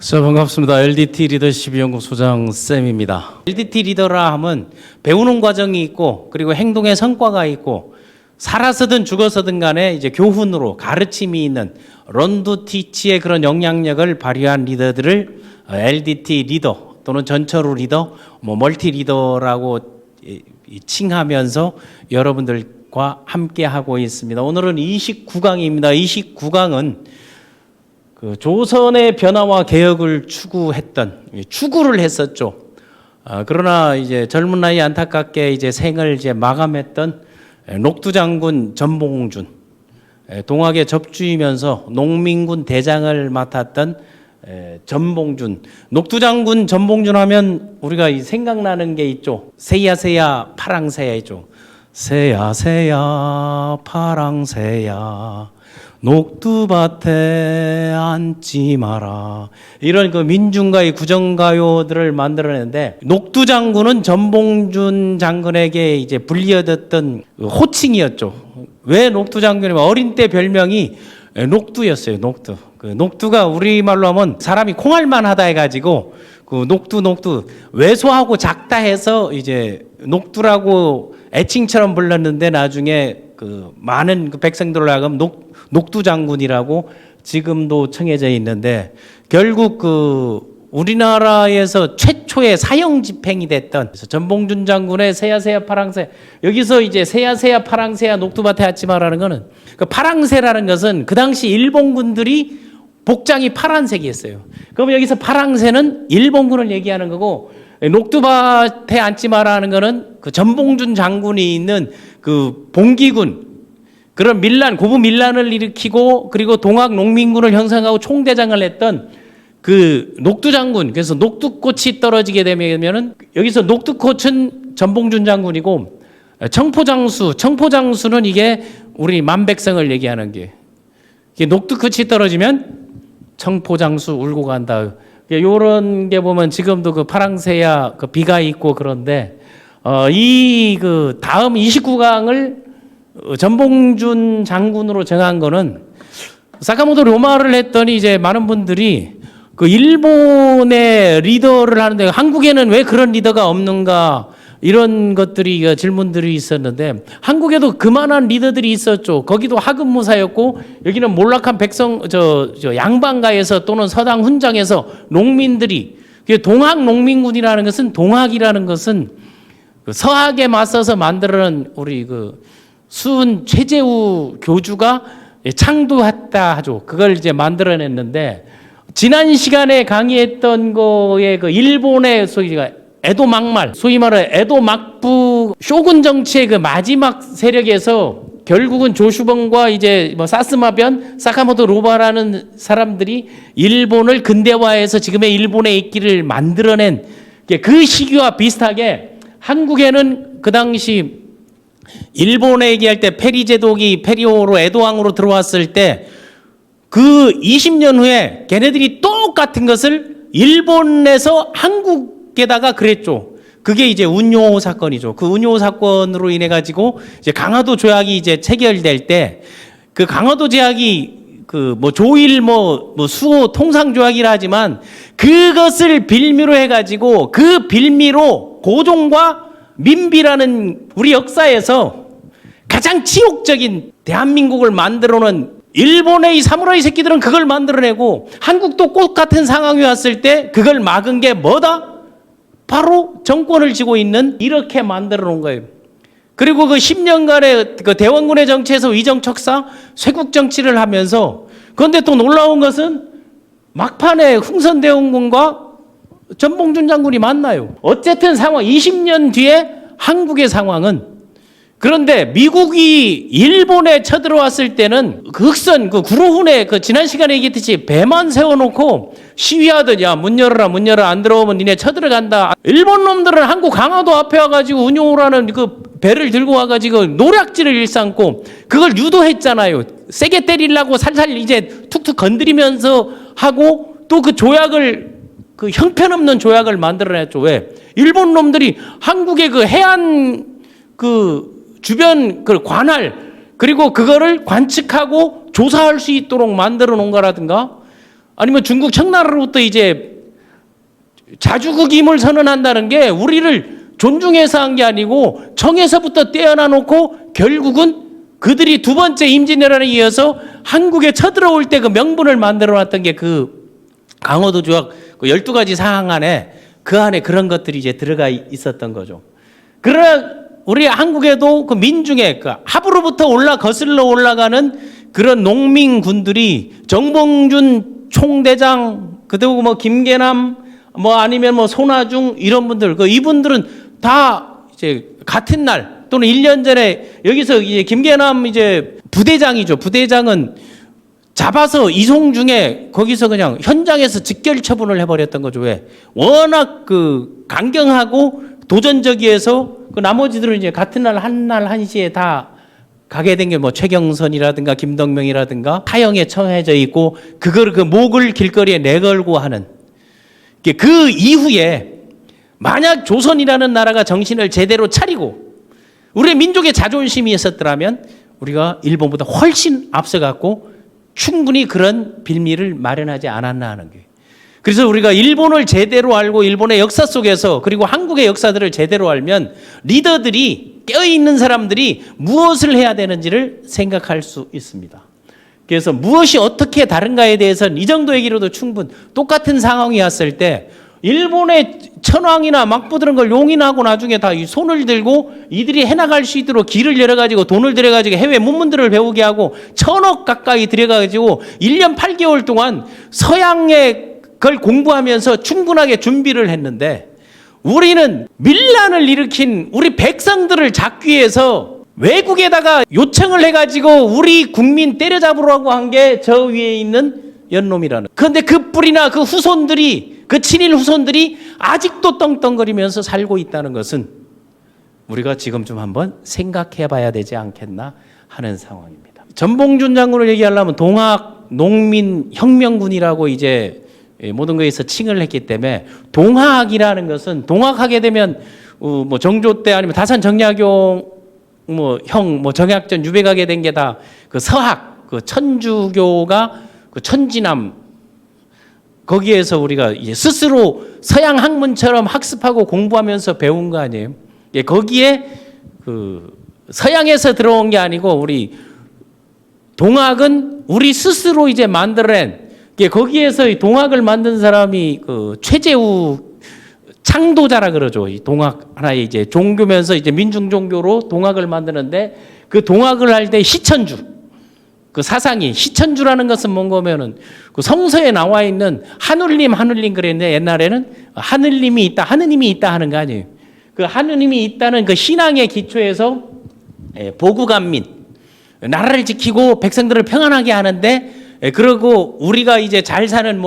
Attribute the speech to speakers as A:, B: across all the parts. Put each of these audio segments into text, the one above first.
A: 자, 반갑습니다. LDT 리더십 연구소장 쌤입니다. LDT 리더라 하면 배우는 과정이 있고 그리고 행동의 성과가 있고 살아서든 죽어서든 간에 이제 교훈으로 가르침이 있는 런두 티치의 그런 영향력을 발휘한 리더들을 LDT 리더 또는 전철우 리더, 멀티 리더라고 칭하면서 여러분들과 함께 하고 있습니다. 오늘은 29강입니다. 29강은 그 조선의 변화와 개혁을 추구를 했었죠. 그러나 이제 젊은 나이 안타깝게 이제 생을 이제 마감했던 녹두장군 전봉준, 동학에 접주이면서 농민군 대장을 맡았던 전봉준, 녹두장군 전봉준 하면 우리가 생각나는 게 있죠. 새야 새야 파랑새야 있죠. 새야 새야 파랑새야 녹두밭에 앉지 마라. 이런 그 민중가의 구정가요들을 만들어냈는데 녹두장군은 전봉준 장군에게 이제 불리어졌던 호칭이었죠. 왜 녹두장군이면 어린 때 별명이 녹두였어요. 녹두. 그 녹두가 우리말로 하면 사람이 콩알만 하다 해가지고 그 녹두 왜소하고 작다 해서 이제 녹두라고 애칭처럼 불렀는데 나중에 그 많은 그 백성들로 하여금 녹두장군이라고 지금도称해져 있는데 결국 그 우리나라에서 최초의 사형 집행이 됐던 전봉준 장군의 새야 새야 파랑새, 여기서 이제 새야 새야 파랑새야 녹두밭에 앉지 마라는 거는 그 파랑새라는 것은 그 당시 일본군들이 복장이 파란색이었어요. 그럼 여기서 파랑새는 일본군을 얘기하는 거고 녹두밭에 앉지 마라는 거는 그 전봉준 장군이 있는 그 봉기군, 그런 고부 밀란을 일으키고 그리고 동학 농민군을 형성하고 총대장을 했던 그 녹두장군. 그래서 녹두꽃이 떨어지게 되면은 여기서 녹두꽃은 전봉준 장군이고 청포장수는 이게 우리 만백성을 얘기하는 게 녹두꽃이 떨어지면 청포장수 울고 간다. 요런 게 보면 지금도 그 파랑새야 그 비가 있고 그런데 이 그 다음 29강을 전봉준 장군으로 정한 거는 사카모토 로마를 했더니 이제 많은 분들이 그 일본의 리더를 하는데 한국에는 왜 그런 리더가 없는가 이런 것들이 질문들이 있었는데 한국에도 그만한 리더들이 있었죠. 거기도 하급무사였고 여기는 몰락한 백성 양반가에서 또는 서당 훈장에서 농민들이 동학 농민군이라는 것은 동학이라는 것은 서학에 맞서서 만들어낸 우리 그 수은 최재우 교주가 창조했다 하죠. 그걸 이제 만들어냈는데 지난 시간에 강의했던 거에 그 일본의 에도 막말, 소위 말해 에도 막부 쇼군 정치의 그 마지막 세력에서 결국은 조슈번과 이제 사스마변, 사카모토 로바라는 사람들이 일본을 근대화해서 지금의 일본의 있기를 만들어낸 그 시기와 비슷하게 한국에는 그 당시 일본에 얘기할 때 페리 제독이 페리오로 에도왕으로 들어왔을 때 그 20년 후에 걔네들이 똑같은 것을 일본에서 한국에다가 그랬죠. 그게 이제 운요 사건이죠. 그 운요 사건으로 인해 가지고 이제 강화도 조약이 이제 체결될 때 그 강화도 조약이 그 조일 수호 통상 조약이라 하지만 그것을 빌미로 해 가지고 그 빌미로 고종과 민비라는 우리 역사에서 가장 치욕적인 대한민국을 만들어놓은 일본의 이 사무라이 새끼들은 그걸 만들어내고 한국도 똑같은 상황이 왔을 때 그걸 막은 게 뭐다? 바로 정권을 쥐고 있는 이렇게 만들어 놓은 거예요. 그리고 그 10년간의 그 대원군의 정치에서 위정척사 쇄국 정치를 하면서 그런데 또 놀라운 것은 막판에 흥선대원군과 전봉준 장군이 만나요. 어쨌든 상황 20년 뒤에 한국의 상황은, 그런데 미국이 일본에 쳐들어왔을 때는 그 흑선 그 구로훈에 그 지난 시간에 얘기했듯이 배만 세워놓고 시위하듯 야 문 열어라 안 들어오면 니네 쳐들어간다. 일본 놈들은 한국 강화도 앞에 와가지고 운용호라는 그 배를 들고 와가지고 노략질을 일삼고 그걸 유도했잖아요. 세게 때리려고 살살 이제 툭툭 건드리면서 하고 또 그 조약을 그 형편없는 조약을 만들어냈죠. 왜? 일본 놈들이 한국의 그 해안 그 주변 그 관할 그리고 그거를 관측하고 조사할 수 있도록 만들어 놓은 거라든가 아니면 중국 청나라로부터 이제 자주국임을 선언한다는 게 우리를 존중해서 한 게 아니고 청에서부터 떼어놔 놓고 결국은 그들이 두 번째 임진왜란에 이어서 한국에 쳐들어올 때 그 명분을 만들어 놨던 게 그 강화도 조약 그 12가지 사항 안에 그 안에 그런 것들이 이제 들어가 있었던 거죠. 그러나 우리 한국에도 그 민중의 그 하부로부터 거슬러 올라가는 그런 농민군들이 정봉준 총대장, 그리고 뭐 김계남, 뭐 아니면 뭐 손아중 이런 분들, 이분들은 다 이제 같은 날 또는 1년 전에 여기서 이제 김계남 이제 부대장이죠. 부대장은 잡아서 이송중에 거기서 그냥 현장에서 직결 처분을 해버렸던 거죠. 왜? 워낙 그 강경하고 도전적이어서 그 나머지들은 이제 같은 날 한시에 다 가게 된 게 뭐 최경선이라든가 김덕명이라든가 타영에 처해져 있고 그걸 그 목을 길거리에 내걸고 하는 그 이후에 만약 조선이라는 나라가 정신을 제대로 차리고 우리의 민족의 자존심이 있었더라면 우리가 일본보다 훨씬 앞서갔고 충분히 그런 빌미를 마련하지 않았나 하는 거예요. 그래서 우리가 일본을 제대로 알고 일본의 역사 속에서 그리고 한국의 역사들을 제대로 알면 리더들이 깨어있는 사람들이 무엇을 해야 되는지를 생각할 수 있습니다. 그래서 무엇이 어떻게 다른가에 대해서는 이 정도 얘기로도 똑같은 상황이 왔을 때 일본의 천황이나 막부들은 걸 용인하고 나중에 다 손을 들고 이들이 해나갈 수 있도록 길을 열어가지고 돈을 들여가지고 해외 문문들을 배우게 하고 1,000억 가까이 들여가지고 1년 8개월 동안 서양의 걸 공부하면서 충분하게 준비를 했는데 우리는 밀란을 일으킨 우리 백성들을 잡기 위해서 외국에다가 요청을 해가지고 우리 국민 때려잡으라고 한 게 저 위에 있는 연놈이라는. 그런데 그 뿌리나 그 후손들이 그 친일 후손들이 아직도 떵떵거리면서 살고 있다는 것은 우리가 지금 좀 한번 생각해 봐야 되지 않겠나 하는 상황입니다. 전봉준 장군을 얘기하려면 동학 농민 혁명군이라고 이제 모든 거에서 칭을 했기 때문에 동학이라는 것은 동학하게 되면 뭐 정조 때 아니면 다산 정약용 정약전 유배가게 된 게 다 그 서학 그 천주교가 그 천지남 거기에서 우리가 이제 스스로 서양 학문처럼 학습하고 공부하면서 배운 거 아니에요? 예, 거기에 그 서양에서 들어온 게 아니고 우리 동학은 우리 스스로 이제 만들어낸 거기에서 이 동학을 만든 사람이 그 최재우 창도자라 그러죠. 이 동학 하나의 이제 종교면서 이제 민중 종교로 동학을 만드는데 그 동학을 할 때 시천주 그 사상이 시천주라는 것은 뭔가면은 그 성서에 나와 있는 하늘님 그랬는데 옛날에는 하늘님이 있다 하느님이 있다 하는 거 아니에요. 그 하느님이 있다는 그 신앙의 기초에서 보국안민 나라를 지키고 백성들을 평안하게 하는데 그러고 우리가 이제 잘 사는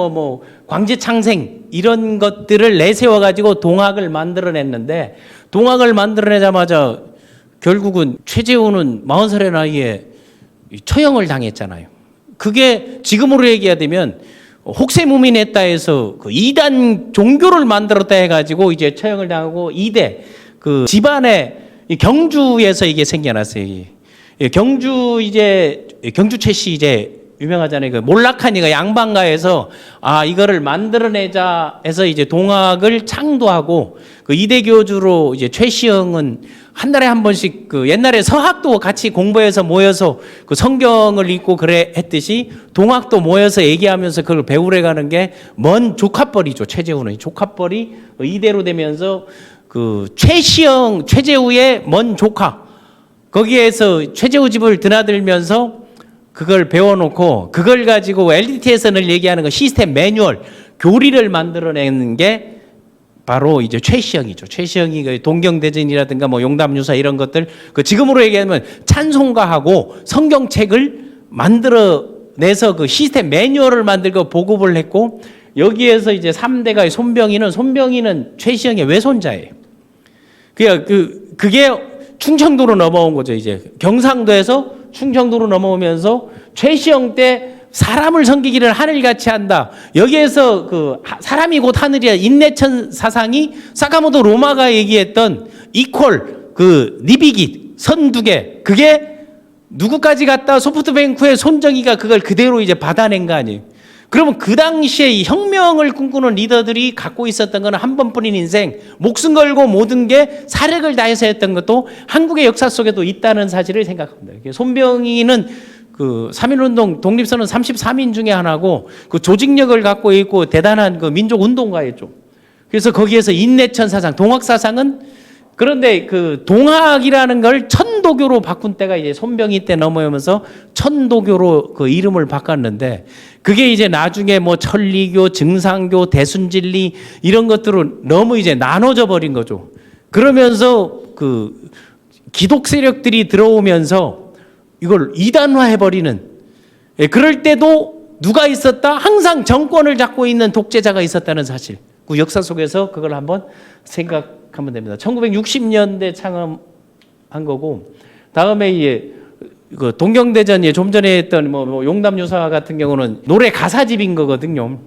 A: 광제창생 이런 것들을 내세워 가지고 동학을 만들어냈는데 동학을 만들어내자마자 결국은 최재우는 40살의 나이에 처형을 당했잖아요. 그게 지금으로 얘기하면 혹세무민했다 해서 그 2단 종교를 만들었다 해가지고 이제 처형을 당하고 2대 그 집안에 경주에서 이게 생겨났어요. 경주 최씨 이제 유명하잖아요. 그 몰락하니까 양반가에서 이거를 만들어내자 해서 이제 동학을 창도하고 그 이대 교주로 이제 최시영은 한 달에 한 번씩 그 옛날에 서학도 같이 공부해서 모여서 그 성경을 읽고 그래 했듯이 동학도 모여서 얘기하면서 그걸 배우러 가는 게 먼 조카뻘이죠. 최재우는 조카뻘이 이대로 되면서 그 최재우의 먼 조카 거기에서 최재우 집을 드나들면서 그걸 배워놓고 그걸 가지고 LDT에서 늘 얘기하는 거 시스템 매뉴얼 교리를 만들어내는 게 바로 이제 최시영이죠. 최시영이 동경대전이라든가 용담유사 이런 것들 그 지금으로 얘기하면 찬송가하고 성경책을 만들어내서 그 시스템 매뉴얼을 만들고 보급을 했고 여기에서 이제 3대가 손병희는 최시영의 외손자예요. 그게 충청도로 넘어온 거죠. 이제 경상도에서 충청도로 넘어오면서 최시영 때 사람을 섬기기를 하늘같이 한다. 여기에서 그 사람이 곧 하늘이야. 인내천 사상이 사카모토 로마가 얘기했던 이퀄 그 니비기 선 두 개 그게 누구까지 갔다 소프트뱅크의 손정희가 그걸 그대로 이제 받아낸 거 아니에요. 그러면 그 당시에 이 혁명을 꿈꾸는 리더들이 갖고 있었던 거는 한 번뿐인 인생, 목숨 걸고 모든 게 사력을 다해서 했던 것도 한국의 역사 속에도 있다는 사실을 생각합니다. 손병희는 그 3.1운동 독립선언 33인 중에 하나고 그 조직력을 갖고 있고 대단한 그 민족 운동가였죠. 그래서 거기에서 인내천 사상, 동학 사상은 그런데 그 동학이라는 걸 천도교로 바꾼 때가 이제 손병희 때 넘어오면서 천도교로 그 이름을 바꿨는데 그게 이제 나중에 뭐 천리교, 증상교, 대순진리 이런 것들은 너무 이제 나눠져 버린 거죠. 그러면서 그 기독 세력들이 들어오면서 이걸 이단화해 버리는, 그럴 때도 누가 있었다? 항상 정권을 잡고 있는 독재자가 있었다는 사실. 그 역사 속에서 그걸 한번 생각하면 됩니다. 1960년대 창업한 거고, 다음에 이제 그 동경대전 좀 전에 했던 뭐 용담유사 같은 경우는 노래 가사집인 거거든요.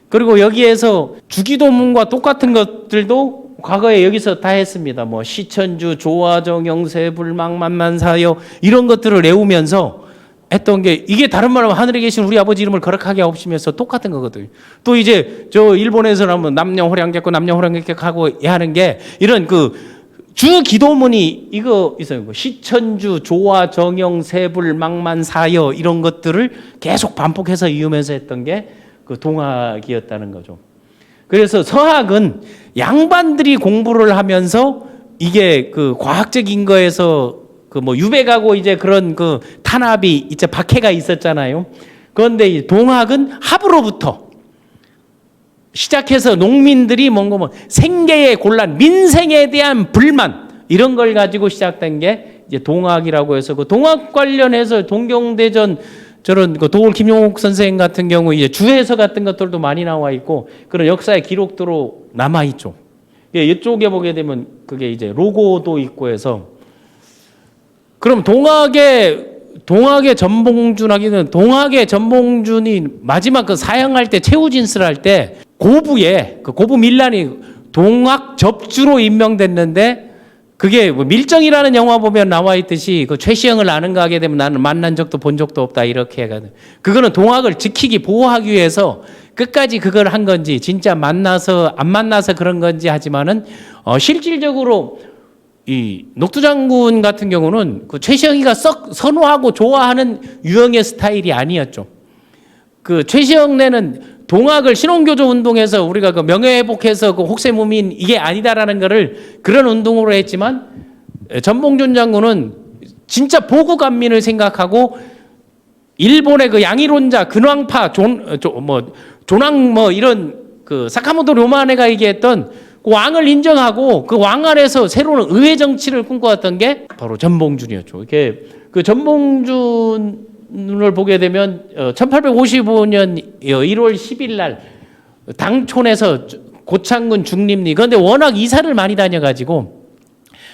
A: 그리고 여기에서 주기도문과 똑같은 것들도 과거에 여기서 다 했습니다. 뭐 시천주, 조화정영, 세불망, 만만사여 이런 것들을 외우면서 했던 게, 이게 다른 말로 하늘에 계신 우리 아버지 이름을 거룩하게 하옵시면서 똑같은 거거든요. 또 이제 저 일본에서는 뭐 남녀호량객고 남녀호량객하고 하는 게 이런 그 주 기도문이 이거 있어요. 시천주, 조화, 정영, 세불, 망만, 사여 이런 것들을 계속 반복해서 이으면서 했던 게 그 동학이었다는 거죠. 그래서 서학은 양반들이 공부를 하면서 이게 그 과학적인 거에서 그 뭐 유배가고 이제 그런 그 탄압이 이제 박해가 있었잖아요. 그런데 이 동학은 합으로부터 시작해서 농민들이 뭔가 뭐 생계의 곤란, 민생에 대한 불만 이런 걸 가지고 시작된 게 이제 동학이라고 해서 그 동학 관련해서 동경대전 저런 그 도올 김용옥 선생님 같은 경우 이제 주해서 같은 것들도 많이 나와 있고 그런 역사의 기록도로 남아 있죠. 이쪽에 보게 되면 그게 이제 로고도 있고 해서, 그럼 동학의 전봉준하기는 동학의 전봉준이 마지막 그 사형할 때 최우진슬 할 때 고부에 그 고부 밀란이 동학 접주로 임명됐는데, 그게 뭐 밀정이라는 영화 보면 나와 있듯이 그 최시영을 아는가 하게 되면 나는 만난 적도 본 적도 없다 이렇게 해가지고, 그거는 동학을 지키기 보호하기 위해서 끝까지 그걸 한 건지 진짜 만나서 안 만나서 그런 건지 하지만은 실질적으로 이 녹두 장군 같은 경우는 그 최시영이가 썩 선호하고 좋아하는 유형의 스타일이 아니었죠. 그 최시영네는 동학을 신혼교조 운동에서 우리가 그 명예회복해서 그 혹세무민 이게 아니다라는 거를 그런 운동으로 했지만, 전봉준 장군은 진짜 보국안민을 생각하고 일본의 그 양이론자 근황파 조낭 뭐 이런 그 사카모토 료마네가 얘기했던 그 왕을 인정하고 그 왕 아래서 새로운 의회 정치를 꿈꿔왔던 게 바로 전봉준이었죠. 이렇게 그 전봉준을 보게 되면 1855년 1월 10일 날 당촌에서 고창군 중림리, 그런데 워낙 이사를 많이 다녀가지고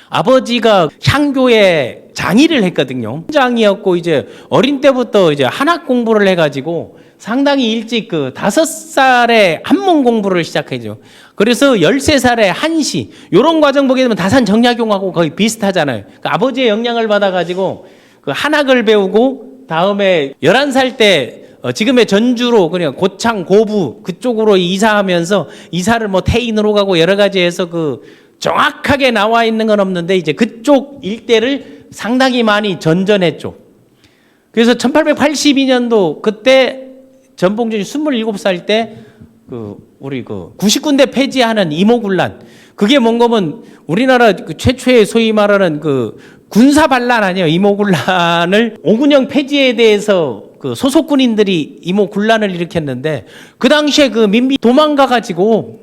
A: 아버지가 향교에 장의를 했거든요. 장이었고 이제 어린 때부터 이제 한학 공부를 해가지고 상당히 일찍 그 5살에 한문 공부를 시작하죠. 그래서 13살에 한시, 요런 과정 보게 되면 다산 정약용하고 거의 비슷하잖아요. 그 아버지의 영향을 받아가지고 그 한학을 배우고 다음에 11살 때 지금의 전주로 그냥 고창 고부 그쪽으로 이사하면서 이사를 뭐 태인으로 가고 여러 가지 해서 그 정확하게 나와 있는 건 없는데 이제 그쪽 일대를 상당히 많이 전전했죠. 그래서 1882년도 그때 전봉준이 27살 때 그 우리 그 99군대 폐지하는 이모군란, 그게 뭔가면 우리나라 그 최초의 소위 말하는 그 군사 반란 아니에요. 이모군란을 오군영 폐지에 대해서 그 소속군인들이 이모군란을 일으켰는데, 그 당시에 그 민비 도망가 가지고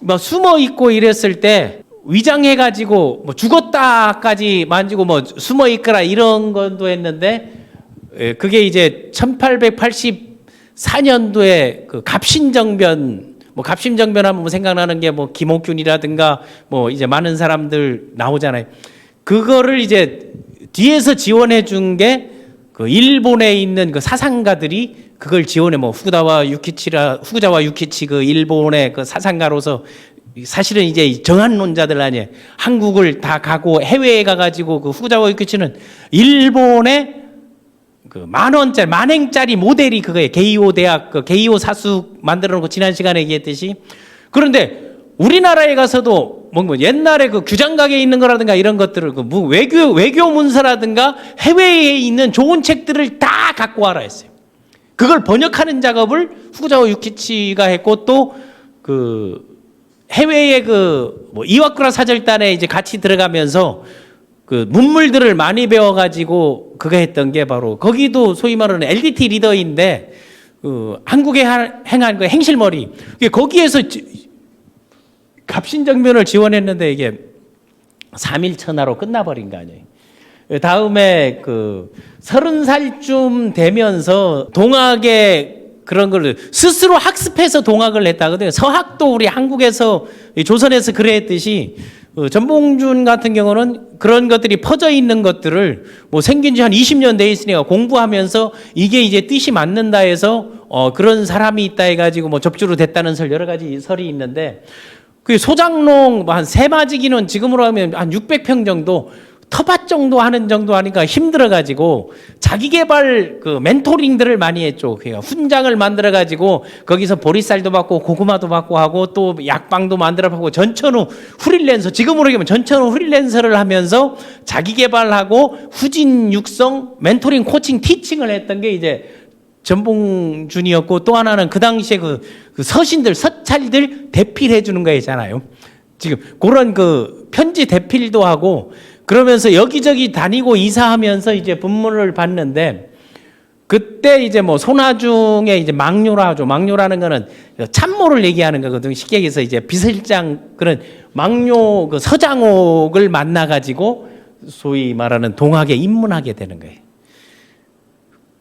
A: 막 숨어 있고 이랬을 때 위장해 가지고 뭐 죽었다까지 만지고 뭐 숨어 있거라 이런 것도 했는데, 그게 이제 1884년도에 그 갑신정변, 뭐 갑신정변 하면 생각나는 게 뭐 김옥균이라든가 뭐 이제 많은 사람들 나오잖아요. 그거를 이제 뒤에서 지원해 준 게 그 일본에 있는 그 사상가들이 그걸 지원해, 뭐 후구자와 유키치 그 일본의 그 사상가로서 사실은 이제 정한론자들 아니에요. 한국을 다 가고 해외에 가가지고 그 후구자와 유키치는 일본의 그 10,000원짜리 만행짜리 모델이 그거예요. 게이오 대학 그 게이오 사수 만들어 놓고 지난 시간에 얘기했듯이. 그런데 우리나라에 가서도 뭐 옛날에 그 규장 가게에 있는 거라든가 이런 것들을 그 외교 문서라든가 해외에 있는 좋은 책들을 다 갖고 와라 했어요. 그걸 번역하는 작업을 후쿠자와 유키치가 했고 또 그 해외의 그 뭐 이와쿠라 사절단에 이제 같이 들어가면서 그 문물들을 많이 배워가지고 그거 했던 게 바로 거기도 소위 말하는 LDT 리더인데 그 한국에 행한 그 행실머리 거기에서 갑신정변을 지원했는데 이게 3일 천하로 끝나버린 거 아니에요. 다음에 그 30살쯤 되면서 동학의 그런 걸 스스로 학습해서 동학을 했다거든요. 서학도 우리 한국에서 조선에서 그랬듯이 전봉준 같은 경우는 그런 것들이 퍼져 있는 것들을 뭐 생긴 지 한 20년 돼 있으니까 공부하면서 이게 이제 뜻이 맞는다 해서 그런 사람이 있다 해가지고 뭐 접주로 됐다는 설 여러 가지 설이 있는데 그 소장농 한 세마지기는 지금으로 하면 한 600평 정도 터밭 정도 하는 정도 하니까 힘들어가지고 자기 개발 그 멘토링들을 많이 했죠. 그러니까 훈장을 만들어가지고 거기서 보리쌀도 받고 고구마도 받고 하고 또 약방도 만들어 받고 전천후 프리랜서 지금으로 얘기하면 전천후 프리랜서를 하면서 자기 개발하고 후진 육성 멘토링 코칭 티칭을 했던 게 이제 전봉준이었고 또 하나는 그 당시에 그 서신들 서찰들 대필해 주는 거 있잖아요. 지금 그런 그 편지 대필도 하고 그러면서 여기저기 다니고 이사하면서 이제 분문을 받는데 그때 이제 뭐 손아중에 이제 망뇨라 하죠. 망뇨라는 거는 참모를 얘기하는 거거든요. 쉽게 얘기해서 이제 비서실장 그런 망뇨 그 서장옥을 만나가지고 소위 말하는 동학에 입문하게 되는 거예요.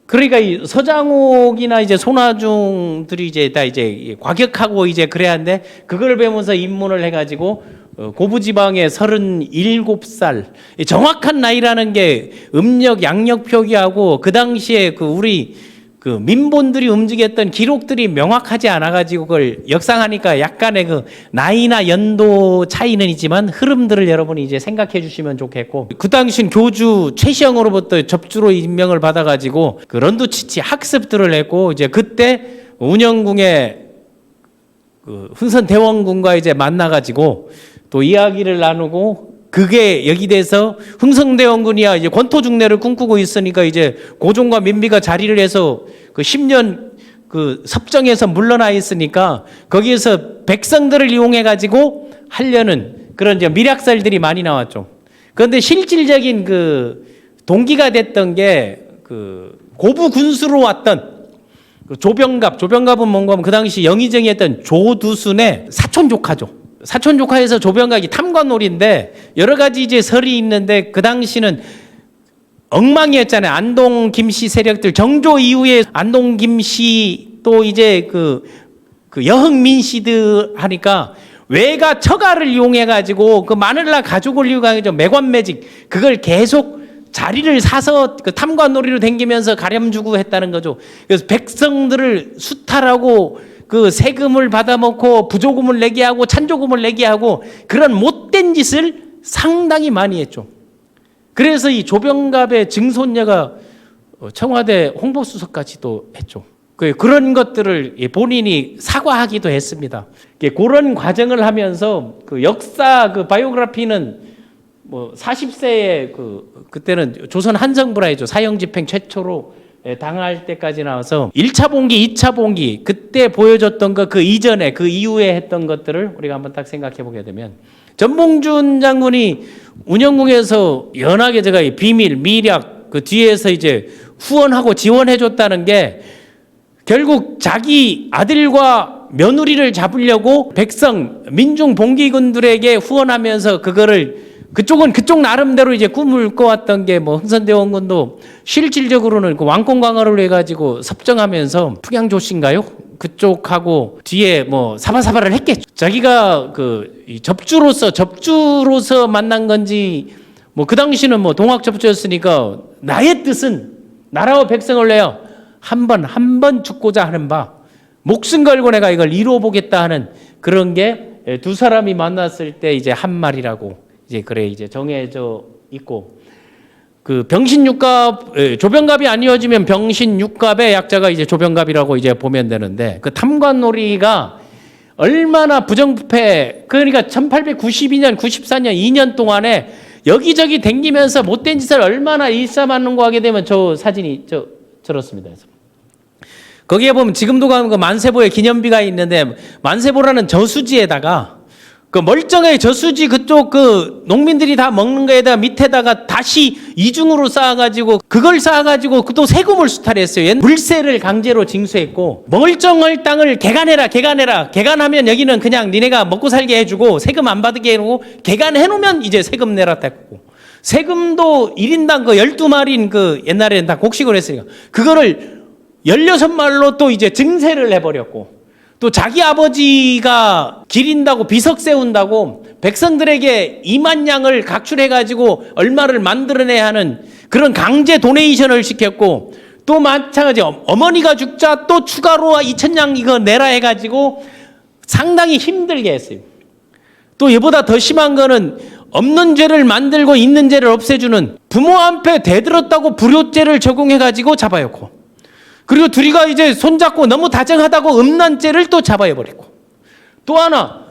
A: 그러니까 이 서장옥이나 이제 손아중들이 이제 다 이제 과격하고 이제 그래야 하는데 그걸 배우면서 입문을 해가지고 고부지방에 37살 정확한 나이라는 게 음력 양력 표기하고 그 당시에 그 우리 그 민본들이 움직였던 기록들이 명확하지 않아가지고 그걸 역상하니까 약간의 그 나이나 연도 차이는 있지만 흐름들을 여러분이 이제 생각해 주시면 좋겠고 그 당시 교주 최시영으로부터 접주로 임명을 받아가지고 그 런두치치 학습들을 했고 이제 그때 운영궁에 그 흥선대원군과 이제 만나가지고 또 이야기를 나누고 그게 여기 대해서 흥성대원군이야 이제 권토중래를 꿈꾸고 있으니까 이제 고종과 민비가 자리를 해서 그 10년 그 섭정에서 물러나 있으니까 거기에서 백성들을 이용해 가지고 하려는 그런 이제 미략설들이 많이 나왔죠. 그런데 실질적인 그 동기가 됐던 게 그 고부 군수로 왔던 그 조병갑은 뭔가 하면 그 당시 영의정이었던 조두순의 사촌 조카죠. 사촌 조카에서 조병각이 탐관놀이인데 여러 가지 이제 설이 있는데 그 당시는 엉망이었잖아요. 안동 김씨 세력들 정조 이후에 안동 김씨 또 이제 그 여흥민 씨들 하니까 외가 처가를 이용해 가지고 그 마늘라 가죽을 이용해서 매관매직 그걸 계속 자리를 사서 그 탐관놀이로 댕기면서 가렴 주고 했다는 거죠. 그래서 백성들을 수탈하고 그 세금을 받아먹고 부조금을 내게 하고 찬조금을 내게 하고 그런 못된 짓을 상당히 많이 했죠. 그래서 이 조병갑의 증손녀가 청와대 홍보수석까지도 했죠. 그런 것들을 본인이 사과하기도 했습니다. 그런 과정을 하면서 그 역사 그 바이오그래피는 뭐 40세에 그때는 조선 한성부라이죠. 사형집행 최초로 당할 때까지 나와서 1차 봉기, 2차 봉기 그때 보여줬던 거 그 이전에 그 이후에 했던 것들을 우리가 한번 딱 생각해 보게 되면 전봉준 장군이 운영궁에서 연하게 제가 비밀, 미략 그 뒤에서 이제 후원하고 지원해 줬다는 게 결국 자기 아들과 며느리를 잡으려고 백성, 민중 봉기군들에게 후원하면서 그거를 그쪽은 그쪽 나름대로 이제 꿈을 꿔왔던 게 뭐 흥선대원군도 실질적으로는 그 왕권 강화를 해가지고 섭정하면서 풍양조씨인가요? 그쪽하고 뒤에 뭐 사바사바를 했겠죠. 자기가 그 접주로서 만난 건지 뭐 그 당시는 뭐 동학 접주였으니까 나의 뜻은 나라와 백성을 내어 한 번 죽고자 하는 바 목숨 걸고 내가 이걸 이루어보겠다 하는 그런 게 두 사람이 만났을 때 이제 한 말이라고 이제 그래 이제 정해져 있고 그 병신육갑, 조병갑이 안 이어지면 병신육갑의 약자가 이제 조병갑이라고 이제 보면 되는데, 그 탐관놀이가 얼마나 부정부패, 그러니까 1892년, 94년 2년 동안에 여기저기 댕기면서 못된 짓을 얼마나 일삼았는고 하게 되면 저 사진이 저렇습니다. 거기에 보면 지금도 가는 그 만세보의 기념비가 있는데, 만세보라는 저수지에다가 그 멀쩡하게 저수지 그쪽 그 농민들이 다 먹는 거에다가 밑에다가 다시 이중으로 쌓아가지고 그걸 쌓아가지고 또 세금을 수탈했어요. 물세를 강제로 징수했고, 멀쩡할 땅을 개간해라 개간하면 여기는 그냥 니네가 먹고 살게 해주고 세금 안 받게 해놓고, 개간해놓으면 이제 세금 내라 했고, 세금도 1인당 그 12마리인 그 옛날에는 다 곡식을 했으니까 그거를 16말로 또 이제 증세를 해버렸고, 또 자기 아버지가 기린다고 비석 세운다고 백성들에게 2만 양을 각출해가지고 얼마를 만들어내야 하는 그런 강제 도네이션을 시켰고, 또 마찬가지 어머니가 죽자 또 추가로 2,000양 이거 내라 해가지고 상당히 힘들게 했어요. 또 이보다 더 심한 거는 없는 죄를 만들고 있는 죄를 없애주는, 부모한테 대들었다고 불효죄를 적용해가지고 잡아였고, 그리고 둘이가 이제 손잡고 너무 다정하다고 음란죄를 또 잡아버리고, 또 하나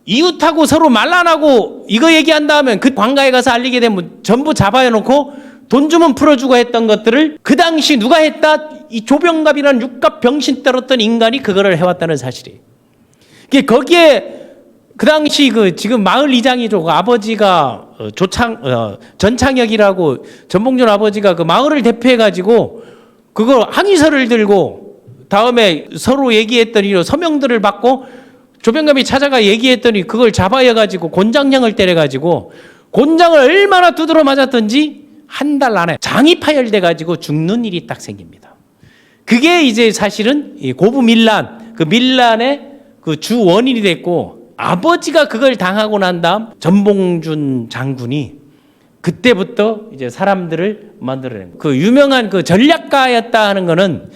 A: 이웃하고 서로 말 안 하고 이거 얘기한다 하면 그 관가에 가서 알리게 되면 전부 잡아놓고 돈 주면 풀어주고 했던 것들을 그 당시 누가 했다? 이 조병갑이라는 육갑 병신 떨었던 인간이 그거를 해왔다는 사실이에요. 거기에 그 당시 그 지금 마을 이장이죠. 그 아버지가 전창혁이라고 전봉준 아버지가 그 마을을 대표해가지고 그거 항의서를 들고 다음에 서로 얘기했더니 서명들을 받고, 조병갑이 찾아가 얘기했더니 그걸 잡아여가지고 곤장량을 때려가지고 곤장을 얼마나 두드러 맞았던지 한 달 안에 장이 파열돼가지고 죽는 일이 딱 생깁니다. 그게 이제 사실은 고부 밀란, 그 밀란의 그 주 원인이 됐고, 아버지가 그걸 당하고 난 다음 전봉준 장군이 그때부터 이제 사람들을 만들어낸 거예요. 그 유명한 그 전략가였다 하는 거는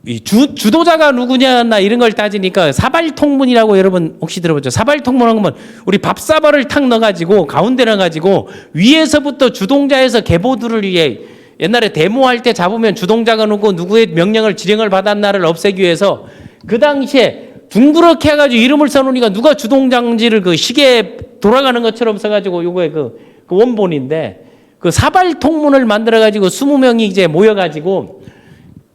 A: 이 주도자가 누구냐나 이런 걸 따지니까 사발통문이라고 여러분 혹시 들어보죠? 사발통문한 거면 우리 밥사발을 탁 넣어가지고 가운데 넣어가지고 위에서부터 주동자에서 계보들을 위해, 옛날에 데모할 때 잡으면 주동자가 누구의 명령을 지령을 받았나를 없애기 위해서 그 당시에 둥그렇게 해가지고 이름을 써놓으니까 누가 주동장지를 그 시계 돌아가는 것처럼 써가지고 요거에 그 원본인데, 그 사발통문을 만들어가지고 20명이 이제 모여가지고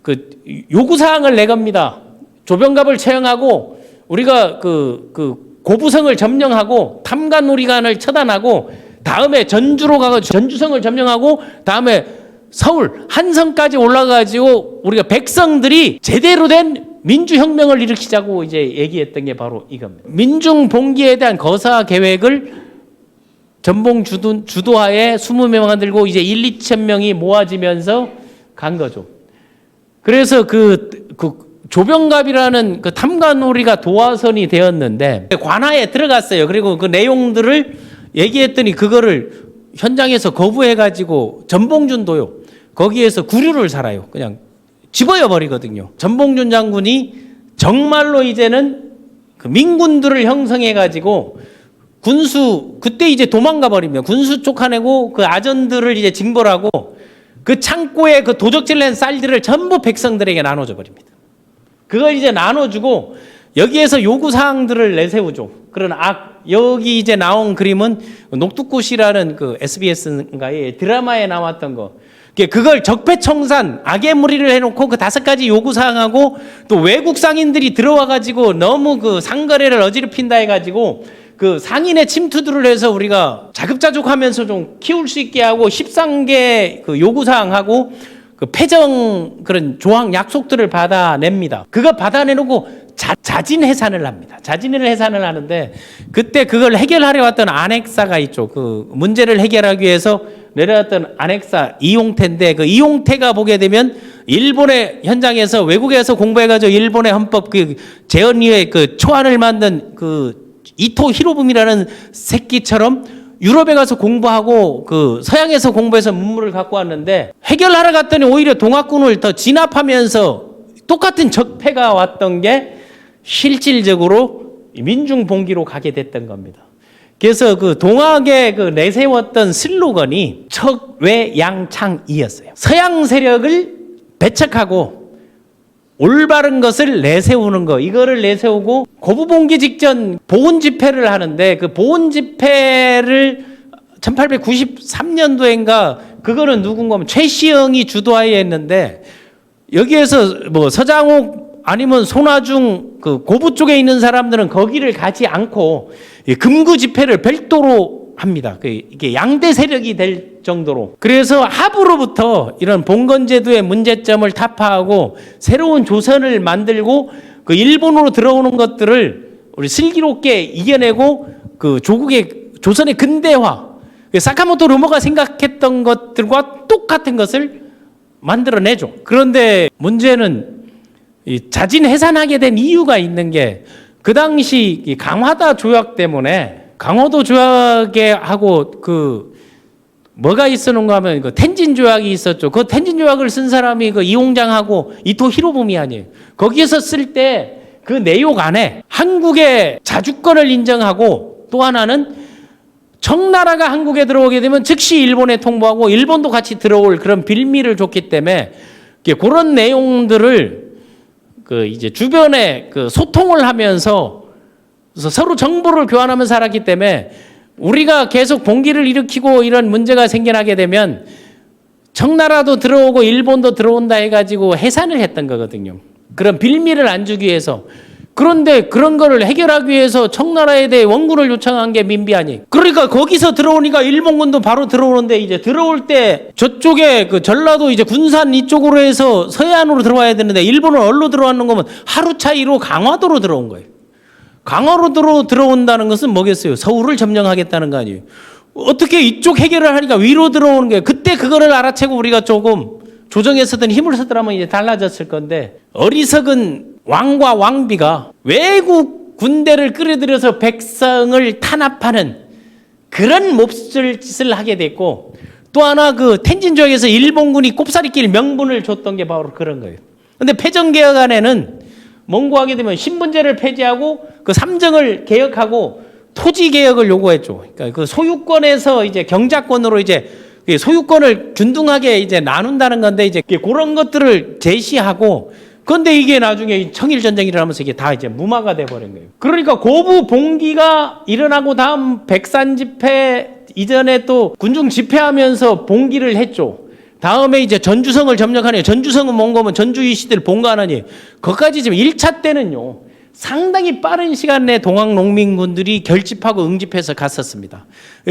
A: 그 요구사항을 내겁니다. 조병갑을 처형하고 우리가 그 고부성을 점령하고 탐관놀이관을 처단하고, 다음에 전주로 가서 전주성을 점령하고, 다음에 서울 한성까지 올라가가지고 우리가 백성들이 제대로 된 민주혁명을 일으키자고 이제 얘기했던 게 바로 이겁니다. 민중봉기에 대한 거사 계획을 전봉 주도하에 20명만 들고 이제 2천 명이 모아지면서 간 거죠. 그래서 그 조병갑이라는 그 탐관놀이가 도화선이 되었는데 관하에 들어갔어요. 그리고 그 내용들을 얘기했더니 그거를 현장에서 거부해가지고 전봉준도요, 거기에서 구류를 살아요. 그냥 집어여 버리거든요. 전봉준 장군이 정말로 이제는 그 민군들을 형성해가지고 군수, 그때 이제 도망가 버리면 군수 쫓아내고 그 아전들을 이제 징벌하고 그 창고에 그 도적질 낸 쌀들을 전부 백성들에게 나눠줘 버립니다. 그걸 이제 나눠주고 여기에서 요구사항들을 내세우죠. 그런 여기 이제 나온 그림은 녹두꽃이라는 그 SBS인가의 드라마에 나왔던 거. 그걸 적폐청산, 악의 무리를 해놓고 그 5가지 요구사항하고 또 외국 상인들이 들어와가지고 너무 그 상거래를 어지럽힌다 해가지고 그 상인의 침투들을 해서 우리가 자급자족하면서 좀 키울 수 있게 하고 13개 그 요구사항하고 그 패정 그런 조항 약속들을 받아냅니다. 그거 받아내놓고 자진 해산을 합니다. 자진을 해산을 하는데 그때 그걸 해결하려 왔던 안핵사가 있죠. 그 문제를 해결하기 위해서 내려왔던 안핵사 이용태인데, 그 이용태가 보게 되면 일본의 현장에서 외국에서 공부해가지고 일본의 헌법 그 재헌위의 그 초안을 만든 그 이토 히로부미라는 새끼처럼 유럽에 가서 공부하고 그 서양에서 공부해서 문물을 갖고 왔는데, 해결하러 갔더니 오히려 동학군을 더 진압하면서 똑같은 적폐가 왔던 게 실질적으로 민중봉기로 가게 됐던 겁니다. 그래서 그 동학에 그 내세웠던 슬로건이 척외양창이었어요. 서양 세력을 배척하고 올바른 것을 내세우는 거, 이거를 내세우고 고부봉기 직전 보훈 집회를 하는데 그 보훈 집회를 1893년도인가 그거는 누군가 하면 최시영이 주도하에 했는데 여기에서 뭐 서장옥 아니면 손아중 그 고부 쪽에 있는 사람들은 거기를 가지 않고 금구 집회를 별도로 합니다. 이게 양대 세력이 될 정도로. 그래서 합으로부터 이런 봉건제도의 문제점을 타파하고 새로운 조선을 만들고 그 일본으로 들어오는 것들을 우리 슬기롭게 이겨내고 그 조선의 근대화, 사카모토 르모가 생각했던 것들과 똑같은 것을 만들어내죠. 그런데 문제는 자진해산하게 된 이유가 있는 게 그 당시 강화도 조약 때문에 강화도 조약에 하고 그 뭐가 있었는가 하면 그 텐진 조약이 있었죠. 그 텐진 조약을 쓴 사람이 그 이홍장하고 이토 히로부미 아니에요. 거기에서 쓸 때 그 내용 안에 한국의 자주권을 인정하고 또 하나는 청나라가 한국에 들어오게 되면 즉시 일본에 통보하고 일본도 같이 들어올 그런 빌미를 줬기 때문에 그런 내용들을 그 이제 주변에 그 소통을 하면서 서로 정보를 교환하면서 살았기 때문에 우리가 계속 봉기를 일으키고 이런 문제가 생겨나게 되면 청나라도 들어오고 일본도 들어온다 해가지고 해산을 했던 거거든요. 그런 빌미를 안 주기 위해서. 그런데 그런 거를 해결하기 위해서 청나라에 대해 원군을 요청한 게 민비 아니. 그러니까 거기서 들어오니까 일본군도 바로 들어오는데 이제 들어올 때 저쪽에 그 전라도 이제 군산 이쪽으로 해서 서해안으로 들어와야 되는데 일본은 어디로 들어왔는 거면 하루 차이로 강화도로 들어온 거예요. 강화도로 들어온다는 것은 뭐겠어요? 서울을 점령하겠다는 거 아니에요. 어떻게 이쪽 해결을 하니까 위로 들어오는 거예요. 그때 그거를 알아채고 우리가 조금 조정에 쓰든 힘을 쓰더라면 이제 달라졌을 건데 어리석은 왕과 왕비가 외국 군대를 끌어들여서 백성을 탄압하는 그런 몹쓸 짓을 하게 됐고 또 하나 그 텐진조약에서 일본군이 꼽사리길 명분을 줬던 게 바로 그런 거예요. 그런데 패전개혁안에는 몽고하게 되면 신분제를 폐지하고 그 삼정을 개혁하고 토지 개혁을 요구했죠. 그러니까 그 소유권에서 이제 경작권으로 이제 소유권을 균등하게 이제 나눈다는 건데 이제 그런 것들을 제시하고 그런데 이게 나중에 청일 전쟁이 일어나면서 이게 다 이제 무마가 돼 버린 거예요. 그러니까 고부 봉기가 일어나고 다음 백산 집회 이전에 또 군중 집회하면서 봉기를 했죠. 다음에 이제 전주성을 점령하네요. 전주성은 뭔가면 전주의 시대를 본 거 아니에요. 거기까지 지금 1차 때는요. 상당히 빠른 시간 내에 동학 농민군들이 결집하고 응집해서 갔었습니다.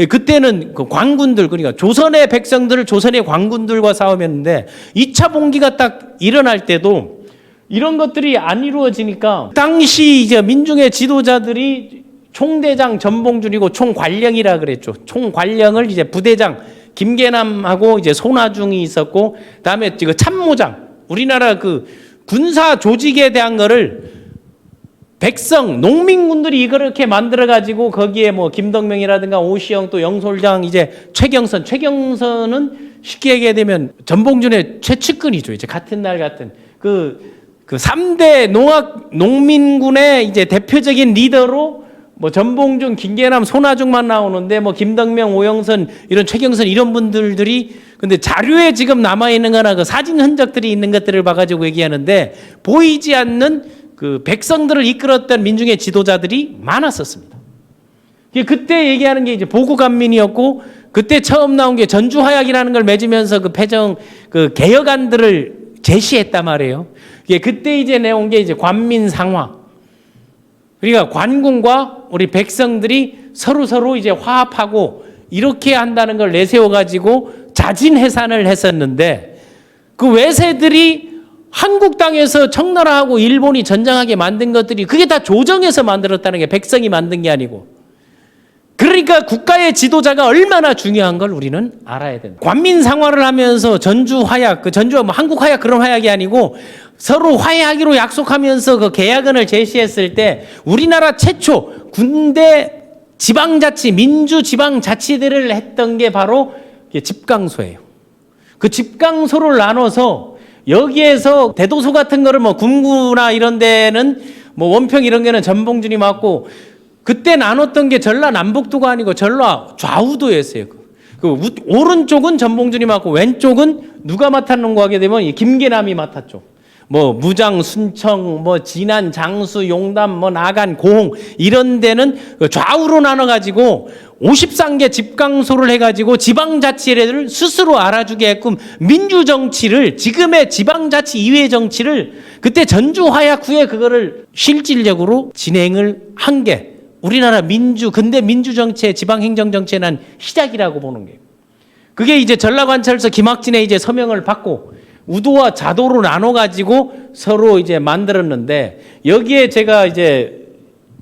A: 그때는 그 광군들 그러니까 조선의 백성들을 조선의 광군들과 싸움했는데 2차 봉기가 딱 일어날 때도 이런 것들이 안 이루어지니까 당시 이제 민중의 지도자들이 총대장 전봉준이고 총관령이라 그랬죠. 총관령을 이제 부대장 김계남하고 이제 손아중이 있었고 그다음에 그 참모장 우리나라 그 군사 조직에 대한 거를 백성 농민군들이 이걸 이렇게 만들어 가지고 거기에 뭐 김덕명이라든가 오시영 또 영솔장 이제 최경선은 쉽게 얘기해 되면 전봉준의 최측근이죠. 이제 같은 날 같은 그 3대 농민군의 이제 대표적인 리더로 뭐 전봉준, 김계남, 손아중만 나오는데 뭐 김덕명, 오영선 이런 최경선 이런 분들이 근데 자료에 지금 남아 있는 거나 그 사진 흔적들이 있는 것들을 봐가지고 얘기하는데 보이지 않는 그 백성들을 이끌었던 민중의 지도자들이 많았었습니다. 그때 얘기하는 게 이제 보구간민이었고 그때 처음 나온 게 전주화약이라는 걸 맺으면서 그 패정 그 개혁안들을 제시했단 말이에요. 그때 이제 내온 게 이제 관민상화. 그러니까 관군과 우리 백성들이 서로 이제 화합하고 이렇게 한다는 걸 내세워 가지고 자진해산을 했었는데 그 외세들이 한국 땅에서 청나라하고 일본이 전쟁하게 만든 것들이 그게 다 조정에서 만들었다는 게 백성이 만든 게 아니고 그러니까 국가의 지도자가 얼마나 중요한 걸 우리는 알아야 된다. 관민상화를 하면서 전주 화약, 그 전주가 뭐 한국 화약 그런 화약이 아니고 서로 화해하기로 약속하면서 그 계약안을 제시했을 때 우리나라 최초 군대 지방자치, 민주지방자치들을 했던 게 바로 집강소예요. 그 집강소를 나눠서 여기에서 대도소 같은 거를 뭐 군구나 이런 데는 뭐 원평 이런 게는 전봉준이 맡고 그때 나눴던 게 전라남북도가 아니고 전라 좌우도였어요. 오른쪽은 전봉준이 맡고 왼쪽은 누가 맡았는가 하게 되면 이 김계남이 맡았죠. 뭐 무장, 순청, 뭐 진안, 장수, 용담, 뭐 나간, 고흥 이런 데는 좌우로 나눠가지고 53개 집강소를 해가지고 지방자치를 스스로 알아주게 했고 민주정치를 지금의 지방자치 이외 정치를 그때 전주화약 후에 그거를 실질적으로 진행을 한 게 우리나라 근대 민주정치의 지방행정정치의 난 시작이라고 보는 거예요. 그게 이제 전라관찰서 김학진의 이제 서명을 받고 우도와 자도로 나눠가지고 서로 이제 만들었는데 여기에 제가 이제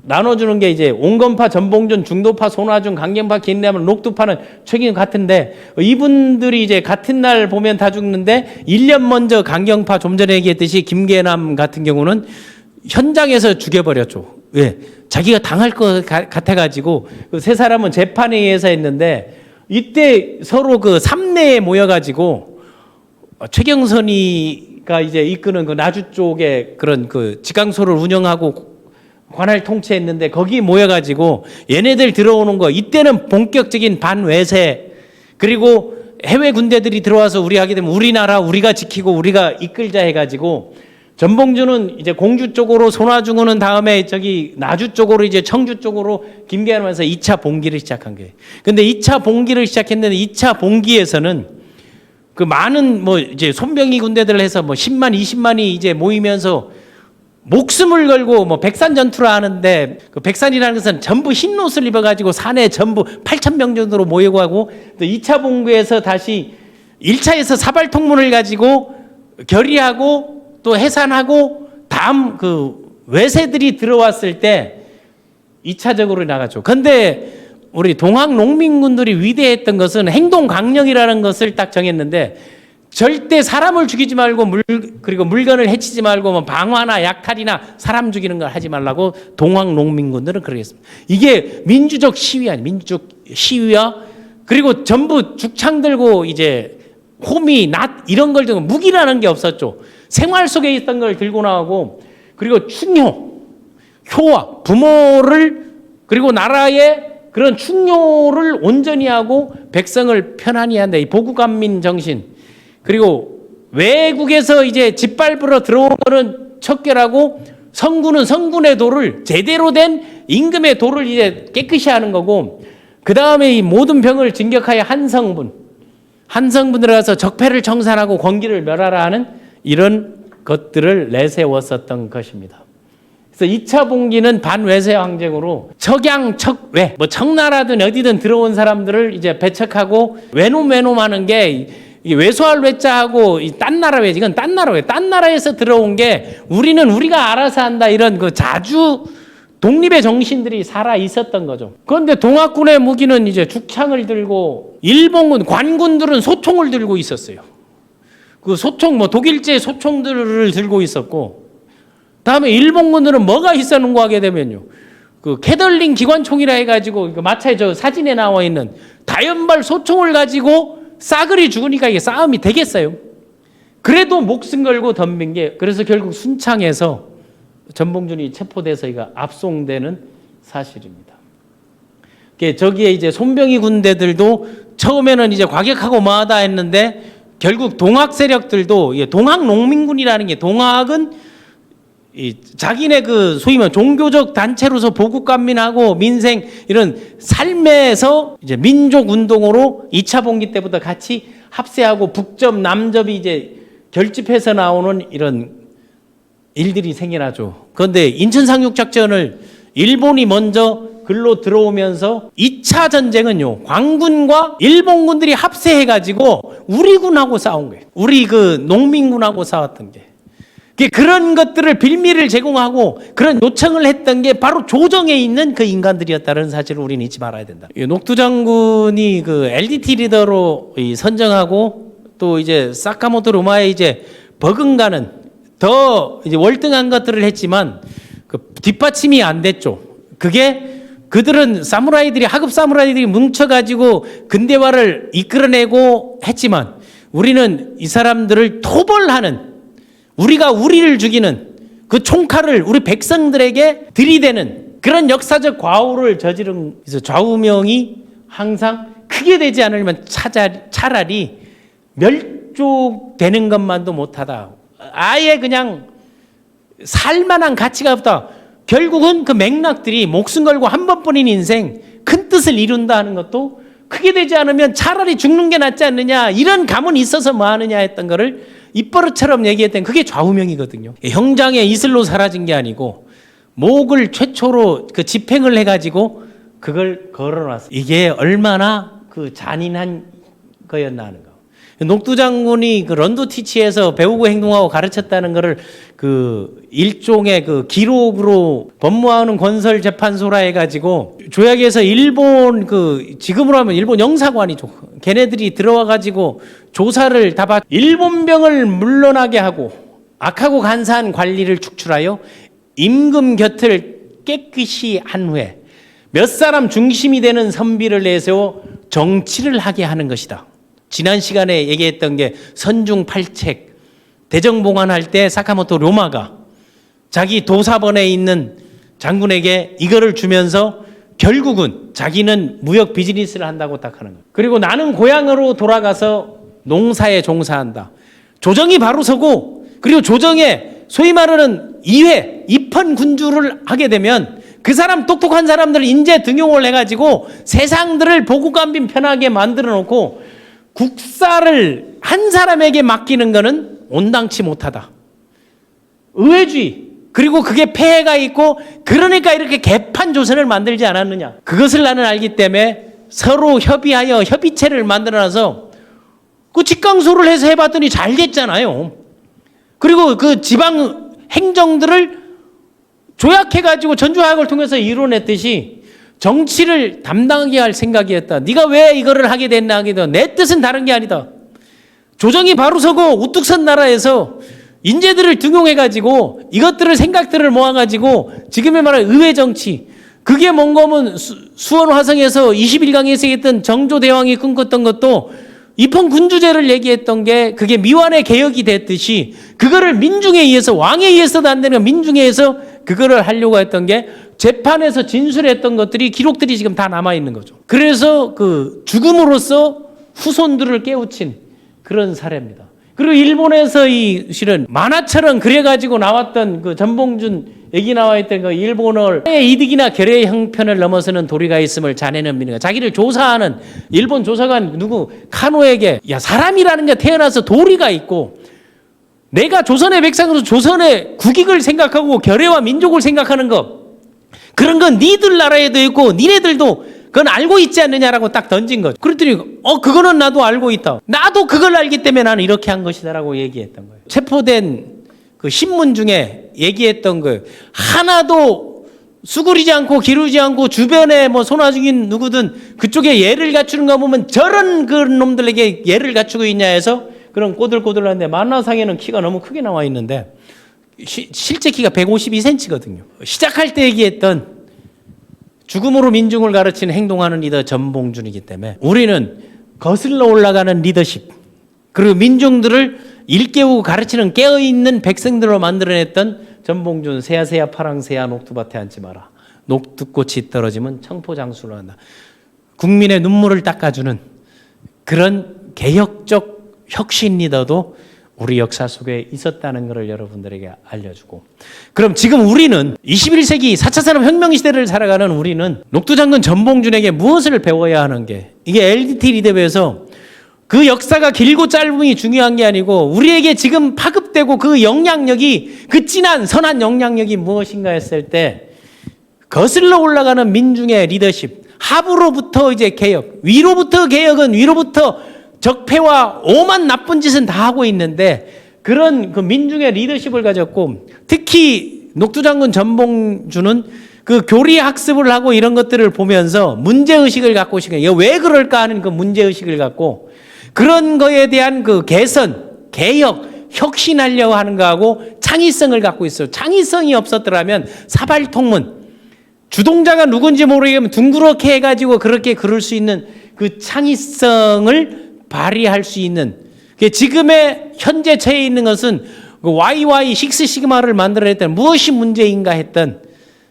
A: 나눠주는 게 이제 온건파, 전봉준, 중도파, 손화중, 강경파, 김래함, 녹두파는 책임 같은데 이분들이 이제 같은 날 보면 다 죽는데 1년 먼저 강경파 좀 전에 얘기했듯이 김계남 같은 경우는 현장에서 죽여버렸죠. 왜? 자기가 당할 것 같아가지고 그 세 사람은 재판에 의해서 했는데 이때 서로 그 삼내에 모여가지고 최경선이가 이제 이끄는 그 나주 쪽에 그런 그 지강소를 운영하고 관할 통치했는데 거기 모여가지고 얘네들 들어오는 거 이때는 본격적인 반외세 그리고 해외 군대들이 들어와서 우리 하게 되면 우리나라 우리가 지키고 우리가 이끌자 해가지고 전봉준은 이제 공주 쪽으로 손화중은 다음에 저기 나주 쪽으로 이제 청주 쪽으로 김계하면서 2차 봉기를 시작한 거예요. 근데 2차 봉기를 시작했는데 2차 봉기에서는 그 많은 뭐 이제 손병희 군대들 해서 뭐 10만 20만이 이제 모이면서 목숨을 걸고 뭐 백산 전투를 하는데 그 백산이라는 것은 전부 흰 옷을 입어가지고 산에 전부 8,000명 정도로 모이고 하고 또 2차 봉기에서 다시 1차에서 사발통문을 가지고 결의하고 또 해산하고 다음 그 외세들이 들어왔을 때 2차적으로 나갔죠. 근데 우리 동학 농민군들이 위대했던 것은 행동 강령이라는 것을 딱 정했는데 절대 사람을 죽이지 말고 그리고 물건을 해치지 말고 뭐 방화나 약탈이나 사람 죽이는 걸 하지 말라고 동학 농민군들은 그러겠습니다. 이게 민주적 시위 아니 민주적 시위와 그리고 전부 죽창 들고 이제 호미, 낫 이런 걸 들고 무기라는 게 없었죠. 생활 속에 있던 걸 들고 나오고 그리고 충효, 효와 부모를 그리고 나라의 그런 충효를 온전히 하고 백성을 편안히 한다. 이 보국안민 정신 그리고 외국에서 이제 짓밟으러 들어오는 척결하고 성군은 성군의 도를 제대로 된 임금의 도를 이제 깨끗이 하는 거고 그 다음에 이 모든 병을 진격하여 한성분들에 가서 적폐를 청산하고 권기를 멸하라 하는 이런 것들을 내세웠었던 것입니다. 그래서 2차 봉기는 반외세 항쟁으로 척양, 척외, 뭐 청나라든 어디든 들어온 사람들을 이제 배척하고 외놈하는 게 외소할 외자하고 딴 나라 외 이건 딴 나라 외 딴 나라에서 들어온 게 우리는 우리가 알아서 한다 이런 그 자주 독립의 정신들이 살아 있었던 거죠. 그런데 동학군의 무기는 이제 죽창을 들고 일본군 관군들은 소총을 들고 있었어요. 그 소총 뭐 독일제 소총들을 들고 있었고 다음에 일본군들은 뭐가 있었는가 하게 되면요. 그 캐덜린 기관총이라 해가지고 마차에 저 사진에 나와 있는 다연발 소총을 가지고 싸그리 죽으니까 이게 싸움이 되겠어요. 그래도 목숨 걸고 덤빈 게 그래서 결국 순창에서 전봉준이 체포돼서 이거 압송되는 사실입니다. 저기에 이제 손병희 군대들도 처음에는 이제 과격하고 뭐하다 했는데 결국 동학 세력들도 동학 농민군이라는 게 동학은 자기네 그 소위 말하면 종교적 단체로서 보국간민하고 민생 이런 삶에서 이제 민족 운동으로 2차 봉기 때부터 같이 합세하고 북접 남접이 이제 결집해서 나오는 이런 일들이 생겨나죠. 그런데 인천 상륙작전을 일본이 먼저 글로 들어오면서 2차 전쟁은요 광군과 일본군들이 합세해가지고 우리 군하고 싸운 거예요. 우리 그 농민군하고 싸웠던 게. 그런 것들을 빌미를 제공하고 그런 요청을 했던 게 바로 조정에 있는 그 인간들이었다는 사실을 우리는 잊지 말아야 된다. 녹두 장군이 그 LDT 리더로 선정하고 또 이제 사카모토 로마에 이제 버금가는 더 이제 월등한 것들을 했지만 그 뒷받침이 안 됐죠. 그게 그들은 사무라이들이 하급 사무라이들이 뭉쳐가지고 근대화를 이끌어내고 했지만 우리는 이 사람들을 토벌하는 우리가 우리를 죽이는 그 총칼을 우리 백성들에게 들이대는 그런 역사적 과오를 저지른 좌우명이 항상 크게 되지 않으면 차라리 멸족되는 것만도 못하다. 아예 그냥 살만한 가치가 없다. 결국은 그 맥락들이 목숨 걸고 한 번뿐인 인생 큰 뜻을 이룬다 하는 것도 크게 되지 않으면 차라리 죽는 게 낫지 않느냐, 이런 가문이 있어서 뭐 하느냐 했던 거를 입버릇처럼 얘기했던 그게 좌우명이거든요. 형장의 이슬로 사라진 게 아니고 목을 최초로 그 집행을 해가지고 그걸 걸어놨어. 이게 얼마나 그 잔인한 거였나 하는 거. 녹두 장군이 그 런도티치에서 배우고 행동하고 가르쳤다는 거를 그 일종의 그 기록으로 법무하는 건설재판소라 해가지고 조약에서 일본 그 지금으로 하면 일본 영사관이죠. 걔네들이 들어와 가지고 조사를 다 받. 일본병을 물러나게 하고 악하고 간사한 관리를 축출하여 임금 곁을 깨끗이 한 후에 몇 사람 중심이 되는 선비를 내세워 정치를 하게 하는 것이다. 지난 시간에 얘기했던 게 선중팔책, 대정봉환할 때 사카모토 료마가 자기 도사번에 있는 장군에게 이거를 주면서 결국은 자기는 무역 비즈니스를 한다고 딱 하는 거예요. 그리고 나는 고향으로 돌아가서 농사에 종사한다. 조정이 바로 서고, 그리고 조정에 소위 말하는 이회, 입헌 군주를 하게 되면 그 사람 똑똑한 사람들 인재 등용을 해가지고 세상들을 보고감빈 편하게 만들어 놓고 국사를 한 사람에게 맡기는 것은 온당치 못하다. 의회주의. 그리고 그게 폐해가 있고, 그러니까 이렇게 개판 조선을 만들지 않았느냐. 그것을 나는 알기 때문에 서로 협의하여 협의체를 만들어놔서 그 직강소를 해서 해봤더니 잘 됐잖아요. 그리고 그 지방 행정들을 조약해가지고 전주화약을 통해서 이뤄냈듯이 정치를 담당하게 할 생각이었다. 네가 왜 이거를 하게 됐나 하기도 내 뜻은 다른 게 아니다. 조정이 바로 서고 우뚝 선 나라에서 인재들을 등용해가지고 이것들을 생각들을 모아가지고 지금의 말하는 의회 정치, 그게 뭔 거면 수원 화성에서 21강에서 얘기했던 정조대왕이 꿈꿨던 것도 입헌 군주제를 얘기했던 게 그게 미완의 개혁이 됐듯이 그거를 민중에 의해서, 왕에 의해서도 안 되는 민중에 의해서 그거를 하려고 했던 게 재판에서 진술했던 것들이, 기록들이 지금 다 남아있는 거죠. 그래서 그 죽음으로써 후손들을 깨우친 그런 사례입니다. 그리고 일본에서 이 실은 만화처럼 그래가지고 나왔던 그 전봉준 얘기 나와 있던 그 일본어의 이득이나 결의 형편을 넘어서는 도리가 있음을 자네는 믿는가. 자기를 조사하는 일본 조사관 누구 카노에게, 야, 사람이라는 게 태어나서 도리가 있고 내가 조선의 백성으로서 조선의 국익을 생각하고 결의와 민족을 생각하는 것, 그런 건 니들 나라에도 있고 니네들도 그건 알고 있지 않느냐라고 딱 던진 거죠. 그랬더니 그거는 나도 알고 있다. 나도 그걸 알기 때문에 나는 이렇게 한 것이다라고 얘기했던 거예요. 체포된 그 신문 중에 얘기했던 거 하나도 수그리지 않고 기르지 않고 주변에 뭐 손아중인 누구든 그쪽에 예를 갖추는 거 보면 저런 그런 놈들에게 예를 갖추고 있냐 해서 그런 꼬들꼬들한데, 만화상에는 키가 너무 크게 나와 있는데 실제 키가 152cm거든요. 시작할 때 얘기했던 죽음으로 민중을 가르치는 행동하는 리더 전봉준이기 때문에 우리는 거슬러 올라가는 리더십, 그리고 민중들을 일깨우고 가르치는 깨어있는 백성들로 만들어냈던 전봉준, 새야새야 파랑새야 녹두밭에 앉지 마라. 녹두꽃이 떨어지면 청포장수를 한다. 국민의 눈물을 닦아주는 그런 개혁적 혁신 리더도 우리 역사 속에 있었다는 것을 여러분들에게 알려주고, 그럼 지금 우리는 21세기 4차 산업혁명 시대를 살아가는 우리는 녹두장군 전봉준에게 무엇을 배워야 하는 게, 이게 LDT 리더에서 그 역사가 길고 짧음이 중요한 게 아니고 우리에게 지금 파급되고 그 영향력이, 그 진한 선한 영향력이 무엇인가 했을 때 거슬러 올라가는 민중의 리더십, 하부로부터 이제 개혁, 위로부터 개혁은 위로부터 적폐와 오만 나쁜 짓은 다 하고 있는데 그런 그 민중의 리더십을 가졌고, 특히 녹두장군 전봉준은 그 교리 학습을 하고 이런 것들을 보면서 문제의식을 갖고 오신 거예요. 왜 그럴까 하는 그 문제의식을 갖고 그런 거에 대한 그 개선, 개혁, 혁신하려고 하는 거하고 창의성을 갖고 있어요. 창의성이 없었더라면 사발통문, 주동자가 누군지 모르겠으면 둥그렇게 해가지고 그렇게 그럴 수 있는 그 창의성을 발휘할 수 있는, 지금의 현재 처해 있는 것은 YY 6시그마를 만들어냈던 무엇이 문제인가 했던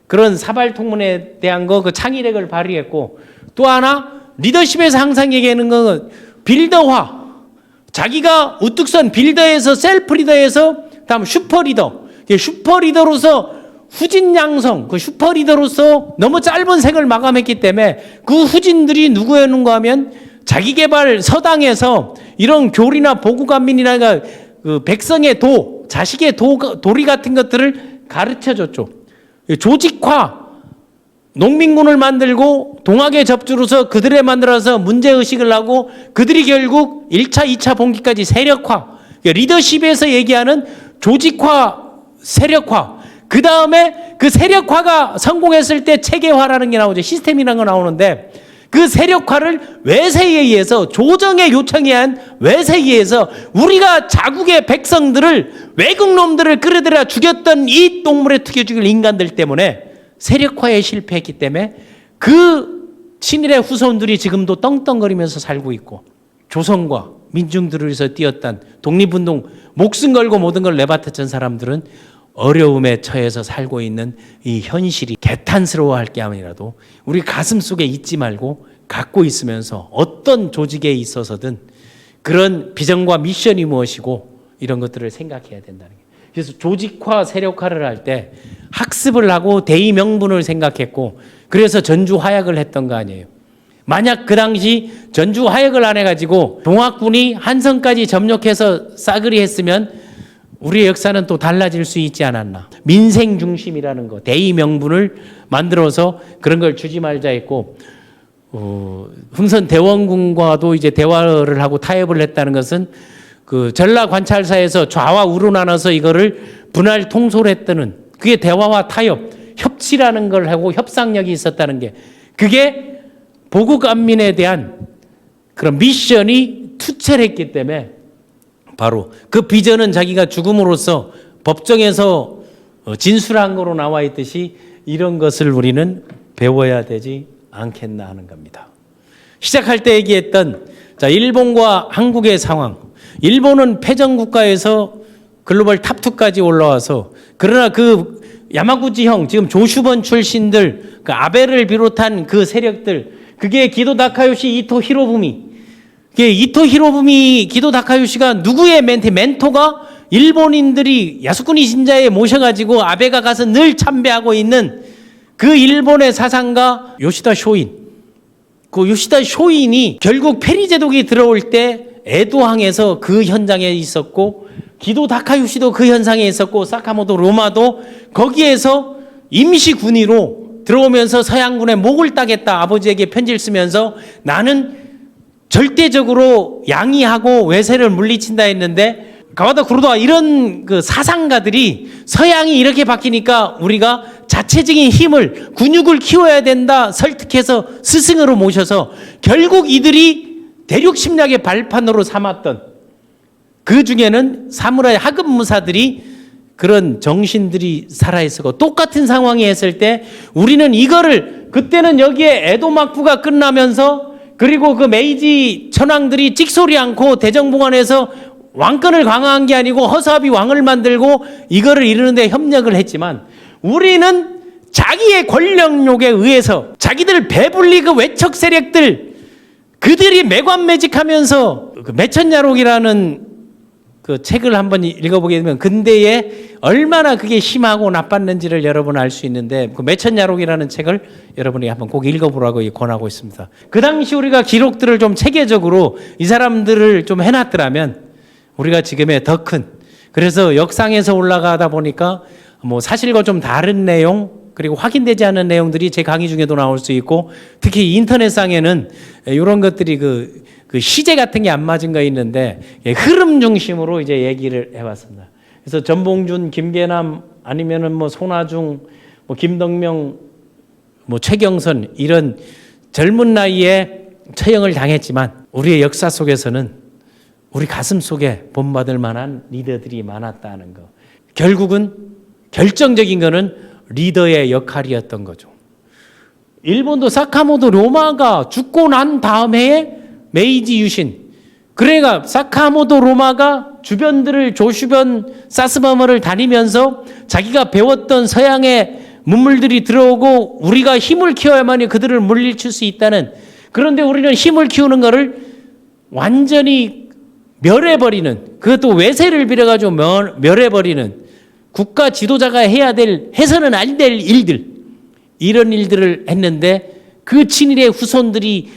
A: 그런 사발통문에 대한 그 창의력을 발휘했고, 또 하나 리더십에서 항상 얘기하는 건 빌더화. 자기가 우뚝 선 빌더에서 셀프 리더에서 다음 슈퍼 리더. 슈퍼 리더로서 후진양성, 그 슈퍼 리더로서 너무 짧은 생을 마감했기 때문에 그 후진들이 누구였는가 하면 자기개발 서당에서 이런 교리나 보구간민이나 그 백성의 자식의 도리 같은 것들을 가르쳐 줬죠. 조직화, 농민군을 만들고 동학의 접주로서 그들에 만들어서 문제의식을 하고 그들이 결국 1차, 2차 봉기까지 세력화, 리더십에서 얘기하는 조직화, 세력화, 그 다음에 그 세력화가 성공했을 때 체계화라는 게 나오죠. 시스템이라는 거 나오는데 그 세력화를 외세에 의해서 조정의 요청에 의한 외세에 의해서 우리가 자국의 백성들을 외국 놈들을 끌어들여 죽였던 이 똥물에 튀겨 죽일 인간들 때문에 세력화에 실패했기 때문에 그 친일의 후손들이 지금도 떵떵거리면서 살고 있고 조선과 민중들을 위해서 뛰었던 독립운동 목숨 걸고 모든 걸 내바쳤던 사람들은 어려움에 처해서 살고 있는 이 현실이 개탄스러워할 게 아니라도 우리 가슴 속에 잊지 말고 갖고 있으면서 어떤 조직에 있어서든 그런 비전과 미션이 무엇이고 이런 것들을 생각해야 된다는 거예요. 그래서 조직화, 세력화를 할 때 학습을 하고 대의 명분을 생각했고 그래서 전주 화약을 했던 거 아니에요. 만약 그 당시 전주 화약을 안 해가지고 동학군이 한성까지 점령해서 싸그리 했으면 우리의 역사는 또 달라질 수 있지 않았나. 민생 중심이라는 거, 대의 명분을 만들어서 그런 걸 주지 말자 했고, 흥선 대원군과도 이제 대화를 하고 타협을 했다는 것은 그 전라 관찰사에서 좌와 우로 나눠서 이거를 분할 통솔했다는 그게 대화와 타협, 협치라는 걸 하고 협상력이 있었다는 게 그게 보국안민에 대한 그런 미션이 투철했기 때문에 바로 그 비전은 자기가 죽음으로써 법정에서 진술한 거로 나와 있듯이 이런 것을 우리는 배워야 되지 않겠나 하는 겁니다. 시작할 때 얘기했던 일본과 한국의 상황. 일본은 패전국가에서 글로벌 탑2까지 올라와서 그러나 그 야마구치형 지금 조슈번 출신들 그 아베를 비롯한 그 세력들 그게 기도 다카요시 이토 히로부미 이토 히로부미 기도 다카요시가 누구의 멘토가 일본인들이 야스쿠니 신자에 모셔가지고 아베가 가서 늘 참배하고 있는 그 일본의 사상가 요시다 쇼인. 그 요시다 쇼인이 결국 페리 제독이 들어올 때 에도항에서 그 현장에 있었고 기도 다카요시도 그 현상에 있었고 사카모토 로마도 거기에서 임시 군의로 들어오면서 서양군의 목을 따겠다 아버지에게 편지를 쓰면서 나는 절대적으로 양이하고 외세를 물리친다 했는데 가와다 구로다 이런 그 사상가들이 서양이 이렇게 바뀌니까 우리가 자체적인 힘을 근육을 키워야 된다 설득해서 스승으로 모셔서 결국 이들이 대륙 침략의 발판으로 삼았던 그 중에는 사무라이 하급 무사들이 그런 정신들이 살아있었고 똑같은 상황이 했을 때 우리는 이거를 그때는 여기에 에도 막부가 끝나면서 그리고 그 메이지 천황들이 찍소리 않고 대정봉안에서 왕권을 강화한 게 아니고 허사비 왕을 만들고 이거를 이루는데 협력을 했지만 우리는 자기의 권력욕에 의해서 자기들 배불리 그 외척 세력들 그들이 매관매직하면서 그 매천야록이라는 그 책을 한번 읽어보게 되면 근대에 얼마나 그게 심하고 나빴는지를 여러분 알 수 있는데 그 매천야록이라는 책을 여러분이 한번 꼭 읽어보라고 권하고 있습니다. 그 당시 우리가 기록들을 좀 체계적으로 이 사람들을 좀 해놨더라면 우리가 지금의 더 큰 그래서 역상에서 올라가다 보니까 뭐 사실과 좀 다른 내용 그리고 확인되지 않은 내용들이 제 강의 중에도 나올 수 있고 특히 인터넷상에는 이런 것들이 그 시제 같은 게 안 맞은 거 있는데 흐름 중심으로 이제 얘기를 해봤습니다. 그래서 전봉준, 김계남 아니면은 뭐 손아중, 뭐 김덕명, 뭐 최경선 이런 젊은 나이에 처형을 당했지만 우리의 역사 속에서는 우리 가슴 속에 본받을 만한 리더들이 많았다는 거. 결국은 결정적인 거는 리더의 역할이었던 거죠. 일본도 사카모토 로마가 죽고 난 다음 해에 메이지 유신. 그래가 사카모토 로마가 주변들을 조슈변 사스바마를 다니면서 자기가 배웠던 서양의 문물들이 들어오고 우리가 힘을 키워야만이 그들을 물리칠 수 있다는, 그런데 우리는 힘을 키우는 것을 완전히 멸해버리는, 그것도 외세를 빌어가지고 멸해버리는, 국가 지도자가 해서는 안 될 일들, 이런 일들을 했는데 그 친일의 후손들이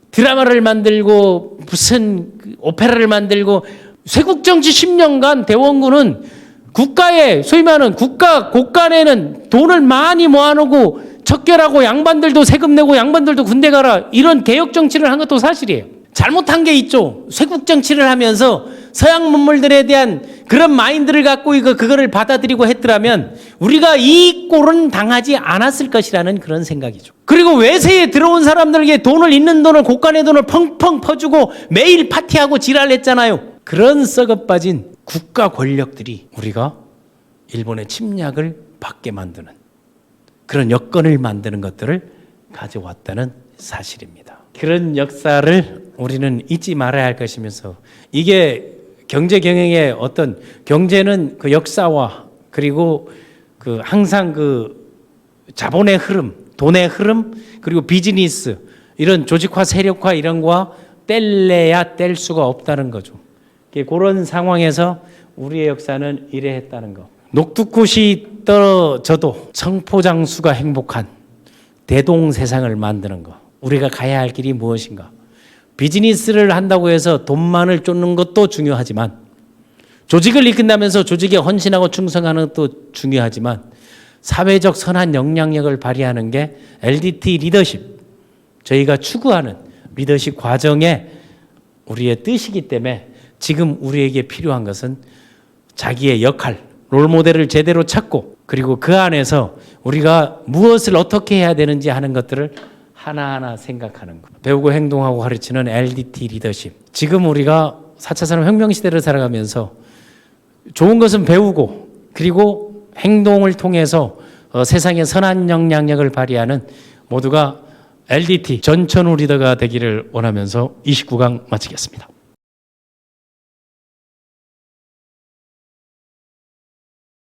A: 드라마를 만들고 무슨 오페라를 만들고, 쇄국정치 10년간 대원군은 국가에, 소위 말하는 국가 곳간에는 돈을 많이 모아놓고 척결하고 양반들도 세금 내고 양반들도 군대 가라, 이런 개혁 정치를 한 것도 사실이에요. 잘못한 게 있죠. 쇄국 정치를 하면서 서양 문물들에 대한 그런 마인드를 갖고 그거를 받아들이고 했더라면 우리가 이 꼴은 당하지 않았을 것이라는 그런 생각이죠. 그리고 외세에 들어온 사람들에게 돈을, 있는 돈을, 곳간의 돈을 펑펑 퍼주고 매일 파티하고 지랄했잖아요. 그런 썩어 빠진 국가 권력들이 우리가 일본의 침략을 받게 만드는 그런 여건을 만드는 것들을 가져왔다는 사실입니다. 그런 역사를 우리는 잊지 말아야 할 것이면서, 이게 경제 경영의 어떤, 경제는 그 역사와 그리고 그 항상 그 자본의 흐름, 돈의 흐름, 그리고 비즈니스, 이런 조직화, 세력화 이런 거와 뗄래야 뗄 수가 없다는 거죠. 그런 상황에서 우리의 역사는 이래 했다는 거. 녹두꽃이 떨어져도 청포장수가 행복한 대동세상을 만드는 거. 우리가 가야 할 길이 무엇인가? 비즈니스를 한다고 해서 돈만을 쫓는 것도 중요하지만, 조직을 이끈다면서 조직에 헌신하고 충성하는 것도 중요하지만, 사회적 선한 영향력을 발휘하는 게 LDT 리더십, 저희가 추구하는 리더십 과정의 우리의 뜻이기 때문에 지금 우리에게 필요한 것은 자기의 역할, 롤모델을 제대로 찾고, 그리고 그 안에서 우리가 무엇을 어떻게 해야 되는지 하는 것들을 하나하나 생각하는 것. 배우고 행동하고 가르치는 LDT 리더십. 지금 우리가 4차 산업혁명 시대를 살아가면서 좋은 것은 배우고, 그리고 행동을 통해서 세상에 선한 영향력을 발휘하는 모두가 LDT 전천후 리더가 되기를 원하면서 29강 마치겠습니다.